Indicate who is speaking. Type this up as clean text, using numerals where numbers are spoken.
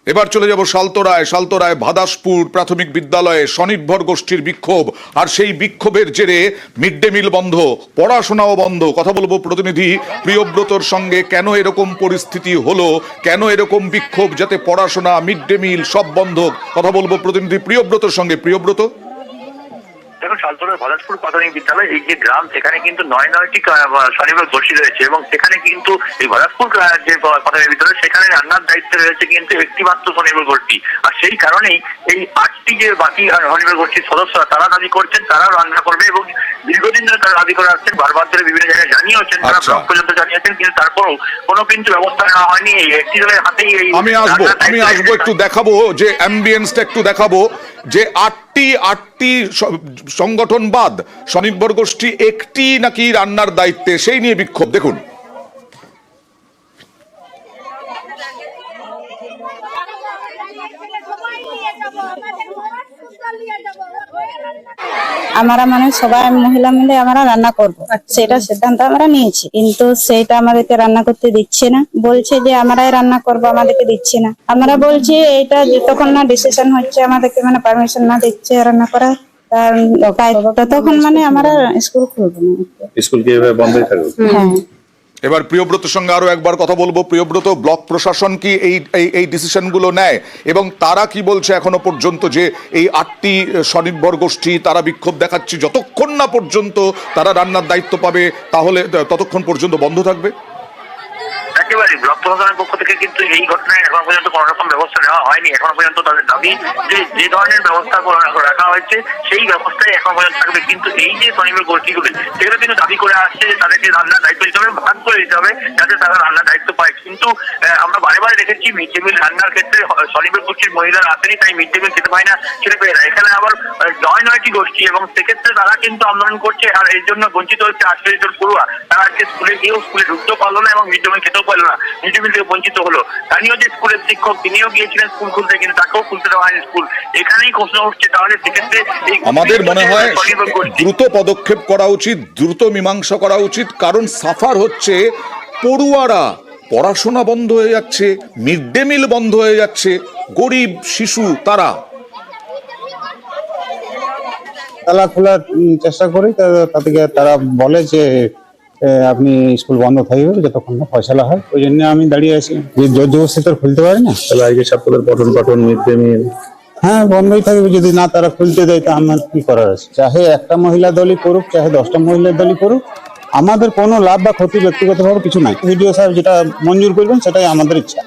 Speaker 1: এবার চলে যাব সালতোরায় ভাদাসপুর প্রাথমিক বিদ্যালয়ে স্বনির্ভর গোষ্ঠীর বিক্ষোভ, আর সেই বিক্ষোভের জেরে মিড ডে মিল বন্ধ, পড়াশোনাও বন্ধ। কথা বলবো প্রতিনিধি প্রিয়ব্রতর সঙ্গে, কেন এরকম পরিস্থিতি হলো, কেন এরকম বিক্ষোভ, যাতে পড়াশোনা মিড ডে মিল সব বন্ধ। কথা বলবো প্রতিনিধি প্রিয়ব্রতর সঙ্গে। প্রিয়ব্রত,
Speaker 2: দেখুন, সালতোরায় ভাদাসপুর প্রাথমিক বিদ্যালয় এই যে গ্রাম, সেখানে কিন্তু নয়টি স্বনির্ভর গোষ্ঠী রয়েছে এবং সেখানে কিন্তু এই ভাদাসপুর যে প্রাথমিক বিদ্যালয়, সেখানে রান্নার দায়িত্বে রয়েছে কিন্তু একটিমাত্র স্বনির্ভর গোষ্ঠী। আর সেই কারণেই এই 8টি যে বাকি স্বনির্ভর গোষ্ঠীর সদস্যরা তারা দাবি করছেন তারাও রান্না করবে এবং দীর্ঘদিন ধরে তারা দাবি করে আসছেন, বারবার ধরে বিভিন্ন জায়গায় জানিয়েছেন, তারা ব্লক পর্যন্ত জানিয়েছেন, কিন্তু তারপরও কোনো কিন্তু ব্যবস্থা নেওয়া হয়নি। এই একটি দলের হাতেই এই
Speaker 1: আমি আসবো একটু দেখাবো যে অ্যাম্বিয়েন্সটা একটু দেখাবো যে আটটি সংগঠনবাদ স্বনির্ভর গোষ্ঠী একটি নাকি রান্নার দায়িত্বে, সেই নিয়ে বিক্ষোভ। দেখুন,
Speaker 3: আমরা মানে সবাই মহিলা মিলে আমরা রান্না করবো, সেটা সিদ্ধান্ত আমরা নিয়েছি, কিন্তু সেটা আমাদেরকে রান্না করতে দিচ্ছে না। বলছে যে আমরাই রান্না করবো, আমাদেরকে দিচ্ছে না। আমরা বলছি এইটা যতক্ষণ না ডিসিশন হচ্ছে, আমাদেরকে মানে পারমিশন না দিচ্ছে রান্না করা, ততক্ষণ মানে আমরা স্কুল খুলবো না।
Speaker 4: স্কুল কি এভাবে বন্ধই থাকবে?
Speaker 3: হ্যাঁ।
Speaker 1: এবার প্রিয়ব্রতর সঙ্গে আরো একবার কথা বলবো। প্রিয়ব্রত, ব্লক প্রশাসন কি এই ডিসিশনগুলো নেয় এবং তারা কি বলছে এখনো পর্যন্ত, যে এই 8টি স্বনির্ভর গোষ্ঠী তারা বিক্ষোভ দেখাচ্ছে, যতক্ষণ না পর্যন্ত তারা রান্নার দায়িত্ব পাবে তাহলে ততক্ষণ পর্যন্ত বন্ধ থাকবে?
Speaker 2: একেবারে ব্লক প্রশাসনের পক্ষ থেকে কিন্তু এই ঘটনায় এখন পর্যন্ত কোন রকম ব্যবস্থা নেওয়া হয়নি। এখন পর্যন্ত তাদের দাবি যে ধরনের ব্যবস্থা রাখা হয়েছে সেই ব্যবস্থায় এখন পর্যন্ত থাকবে, কিন্তু এই যে স্বনির্ভর গোষ্ঠীগুলি সেগুলো কিন্তু দাবি করে আসছে যে তাদেরকে রান্নার দায়িত্ব দিতে হবে, ভাগ করে দিতে হবে, যাতে তারা রান্নার দায়িত্ব পায়। কিন্তু আমরা বারে বারে দেখেছি মিড ডে মিল রান্নার ক্ষেত্রে স্বনির্ভর গোষ্ঠীর মহিলারা আসেনি, তাই মিড ডে মিল খেতে পায় না, ছেলে পেয়ে না। এখানে আবার 9টি গোষ্ঠী এবং সেক্ষেত্রে তারা কিন্তু আন্দোলন করছে, আর এর জন্য বঞ্চিত হচ্ছে 48 জন পড়ুয়া। তারা আজকে স্কুলে গিয়েও স্কুলে ঢুকতেও পারলো না এবং মিড ডে মিল খেতেও পারলো না, মিড ডে মিল থেকে বঞ্চিত হলো। স্থানীয় যে স্কুলের শিক্ষক তিনিও গিয়েছিলেন স্কুল খুলতে, কিন্তু তাকেও খুলতে দেওয়া হয়নি স্কুল। এখানেই প্রশ্ন উঠছে, তাহলে সেক্ষেত্রে
Speaker 1: আমাদের মনে হয় দ্রুত পদক্ষেপ করা উচিত, দ্রুত মীমাংসা করা উচিত, কারণ সাফার হচ্ছে পড়ুয়ারা। পড়াশোনা বন্ধ হয়ে যাচ্ছে, মিড ডে মিল বন্ধ হয়ে যাচ্ছে, গরিব শিশু তারা।
Speaker 5: তালা খোলার চেষ্টা করি, তাদেরকে তারা বলে যে আপনি স্কুল বন্ধ থাকবে যতক্ষণ না ফয়সালা হয়। ওই জন্য আমি দাঁড়িয়ে আছি, যে জোর জবরদস্তি তো খুলতে পারি না।
Speaker 4: তাহলে আজকে ছাত্রদের পঠন মিড ডে মিল
Speaker 5: হ্যাঁ বন্ধই থাকবে, যদি না তারা খুলতে দেয় তা আমার কি করার আছে। চাহে একটা মহিলা দলই করুক, চাহে 10টা মহিলা দলই করুক, আমাদের কোনো লাভ বা ক্ষতি ব্যক্তিগতভাবে কিছু নাই। ভিডিও সাহেব যেটা মঞ্জুর করবেন সেটাই আমাদের ইচ্ছা।